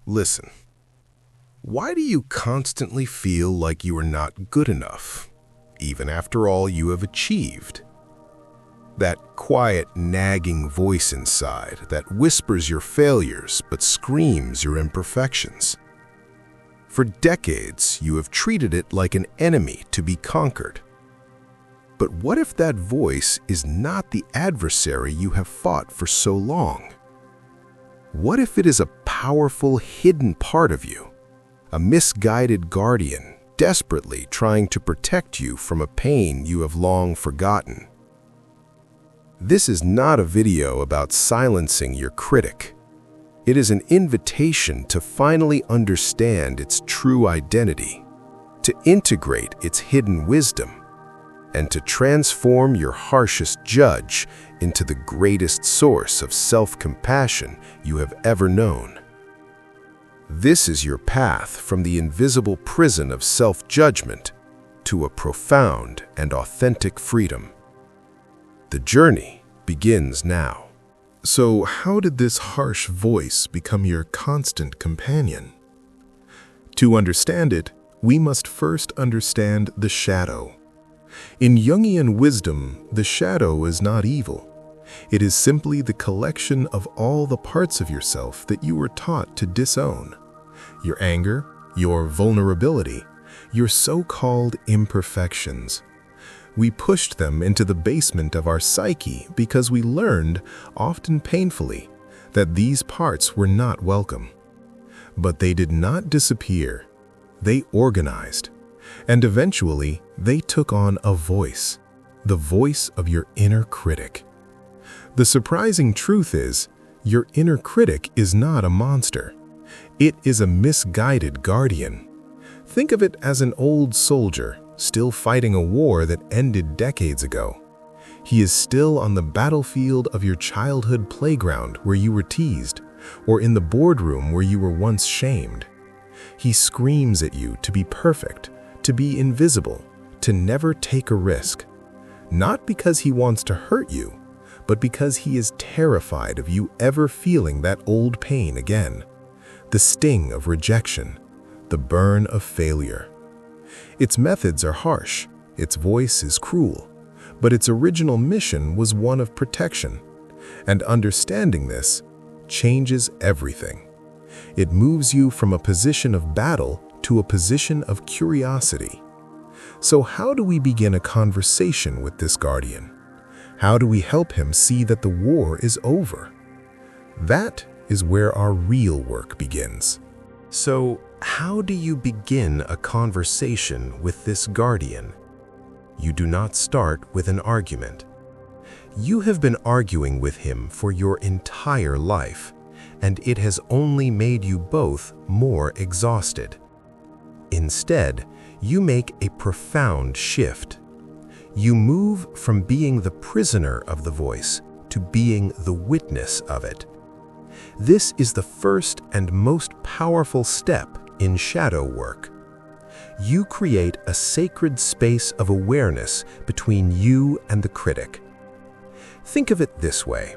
Listen, why do you constantly feel like you are not good enough, even after all you have achieved? That quiet, nagging voice inside that whispers your failures but screams your imperfections. For decades, you have treated it like an enemy to be conquered. But what if that voice is not the adversary you have fought for so long? What if it is a powerful, hidden part of you, a misguided guardian desperately trying to protect you from a pain you have long forgotten? This is not a video about silencing your critic. It is an invitation to finally understand its true identity, to integrate its hidden wisdom, and to transform your harshest judge into the greatest source of self-compassion you have ever known. This is your path from the invisible prison of self-judgment to a profound and authentic freedom. The journey begins now. So how did this harsh voice become your constant companion? To understand it, we must first understand the shadow. In Jungian wisdom, the shadow is not evil. It is simply the collection of all the parts of yourself that you were taught to disown. Your anger, your vulnerability, your so-called imperfections. We pushed them into the basement of our psyche because we learned, often painfully, that these parts were not welcome. But they did not disappear. They organized. And eventually, they took on a voice, the voice of your inner critic. The surprising truth is, your inner critic is not a monster. It is a misguided guardian. Think of it as an old soldier, still fighting a war that ended decades ago. He is still on the battlefield of your childhood playground where you were teased, or in the boardroom where you were once shamed. He screams at you to be perfect, to be invisible, to never take a risk. Not because he wants to hurt you, but because he is terrified of you ever feeling that old pain again. The sting of rejection, the burn of failure. Its methods are harsh, its voice is cruel, but its original mission was one of protection. And understanding this changes everything. It moves you from a position of battle to a position of curiosity. So how do we begin a conversation with this guardian? How do we help him see that the war is over? That is where our real work begins. So, how do you begin a conversation with this guardian? You do not start with an argument. You have been arguing with him for your entire life, and it has only made you both more exhausted. Instead, you make a profound shift. You move from being the prisoner of the voice to being the witness of it. This is the first and most powerful step in shadow work. You create a sacred space of awareness between you and the critic. Think of it this way.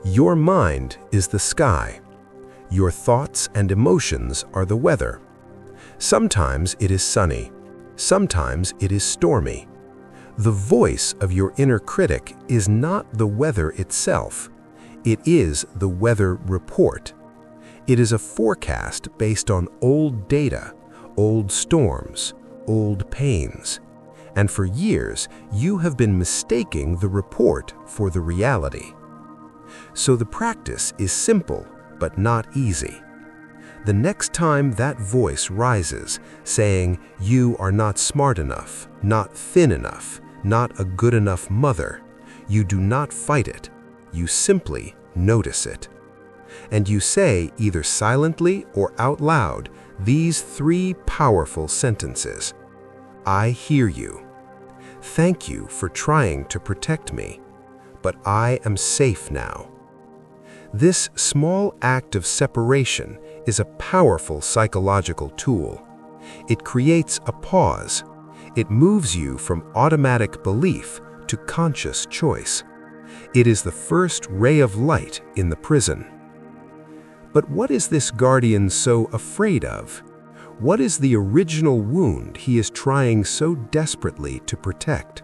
Your mind is the sky. Your thoughts and emotions are the weather. Sometimes it is sunny. Sometimes it is stormy. The voice of your inner critic is not the weather itself. It is the weather report. It is a forecast based on old data, old storms, old pains. And for years, you have been mistaking the report for the reality. So the practice is simple, but not easy. The next time that voice rises, saying, "You are not smart enough, not thin enough, not a good enough mother," you do not fight it. You simply notice it. And you say, either silently or out loud, these three powerful sentences. I hear you. Thank you for trying to protect me, but I am safe now. This small act of separation is a powerful psychological tool. It creates a pause. It moves you from automatic belief to conscious choice. It is the first ray of light in the prison. But what is this guardian so afraid of? What is the original wound he is trying so desperately to protect?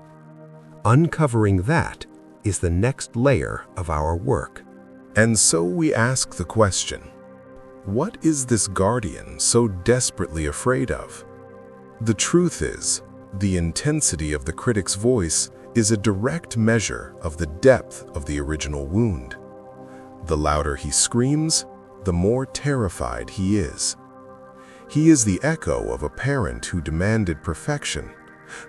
Uncovering that is the next layer of our work. And so we ask the question, what is this guardian so desperately afraid of? The truth is, the intensity of the critic's voice is a direct measure of the depth of the original wound. The louder he screams, the more terrified he is. He is the echo of a parent who demanded perfection,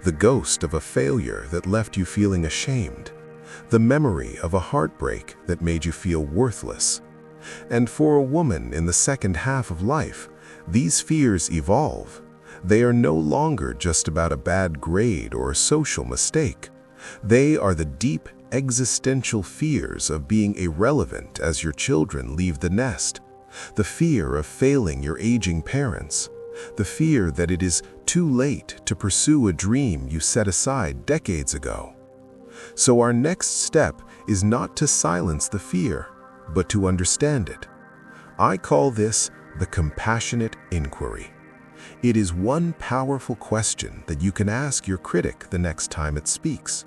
the ghost of a failure that left you feeling ashamed, the memory of a heartbreak that made you feel worthless. And for a woman in the second half of life, these fears evolve. They are no longer just about a bad grade or a social mistake. They are the deep existential fears of being irrelevant as your children leave the nest, the fear of failing your aging parents, the fear that it is too late to pursue a dream you set aside decades ago. So our next step is not to silence the fear, but to understand it. I call this the compassionate inquiry. It is one powerful question that you can ask your critic the next time it speaks.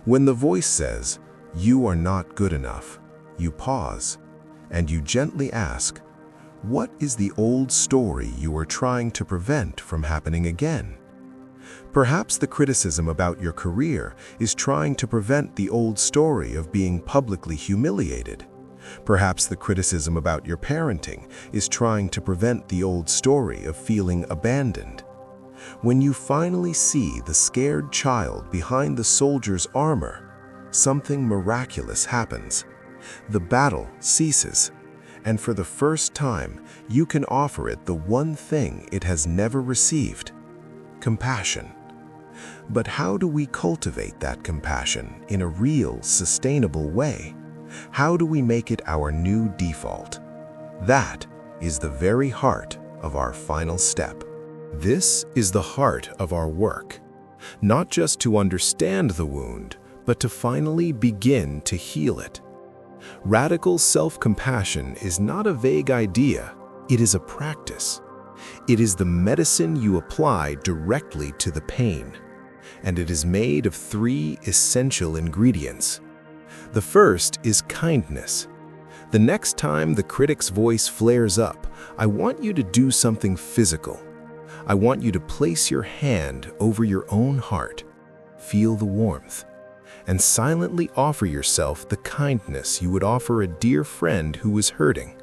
When the voice says, "You are not good enough," you pause, and you gently ask, what is the old story you are trying to prevent from happening again? Perhaps the criticism about your career is trying to prevent the old story of being publicly humiliated. Perhaps the criticism about your parenting is trying to prevent the old story of feeling abandoned. When you finally see the scared child behind the soldier's armor, something miraculous happens. The battle ceases, and for the first time, you can offer it the one thing it has never received: compassion. But how do we cultivate that compassion in a real, sustainable way? How do we make it our new default? That is the very heart of our final step. This is the heart of our work, not just to understand the wound, but to finally begin to heal it. Radical self-compassion is not a vague idea, it is a practice. It is the medicine you apply directly to the pain, and it is made of 3 essential ingredients. The first is kindness. The next time the critic's voice flares up, I want you to do something physical. I want you to place your hand over your own heart, feel the warmth, and silently offer yourself the kindness you would offer a dear friend who is hurting.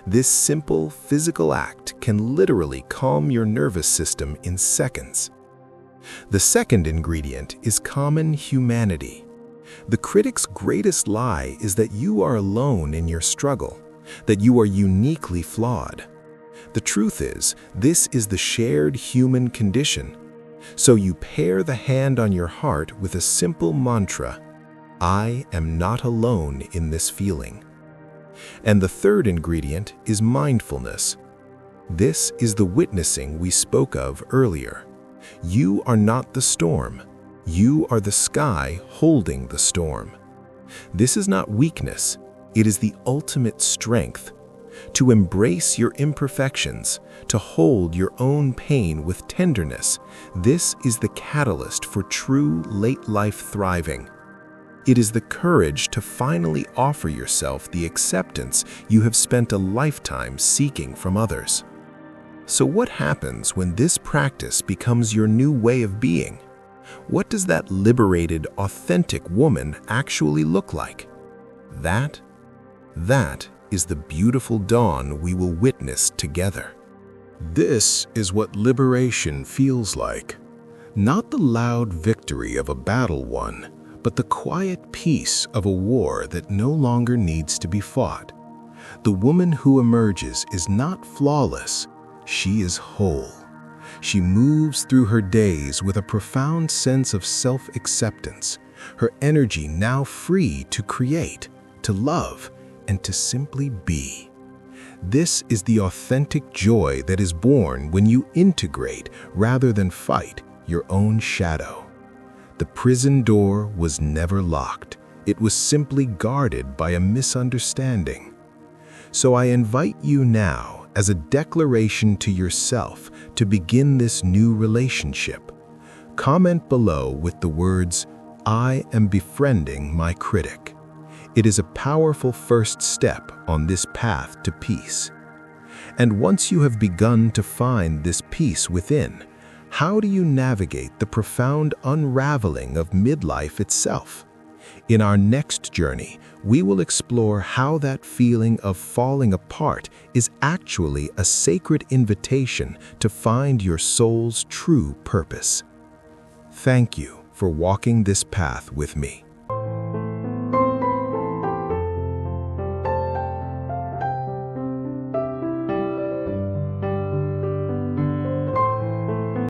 This simple physical act can literally calm your nervous system in seconds. The second ingredient is common humanity. The critic's greatest lie is that you are alone in your struggle, that you are uniquely flawed. The truth is, this is the shared human condition. So you pair the hand on your heart with a simple mantra: I am not alone in this feeling. And the third ingredient is mindfulness. This is the witnessing we spoke of earlier. You are not the storm. You are the sky holding the storm. This is not weakness. It is the ultimate strength. To embrace your imperfections, to hold your own pain with tenderness, this is the catalyst for true late-life thriving. It is the courage to finally offer yourself the acceptance you have spent a lifetime seeking from others. So what happens when this practice becomes your new way of being? What does that liberated, authentic woman actually look like? That is the beautiful dawn we will witness together. This is what liberation feels like. Not the loud victory of a battle won, but the quiet peace of a war that no longer needs to be fought. The woman who emerges is not flawless. She is whole. She moves through her days with a profound sense of self-acceptance, her energy now free to create, to love, and to simply be. This is the authentic joy that is born when you integrate rather than fight your own shadow. The prison door was never locked. It was simply guarded by a misunderstanding. So I invite you now, as a declaration to yourself, to begin this new relationship. Comment below with the words, "I am befriending my critic." It is a powerful first step on this path to peace. And once you have begun to find this peace within, how do you navigate the profound unraveling of midlife itself? In our next journey, we will explore how that feeling of falling apart is actually a sacred invitation to find your soul's true purpose. Thank you for walking this path with me.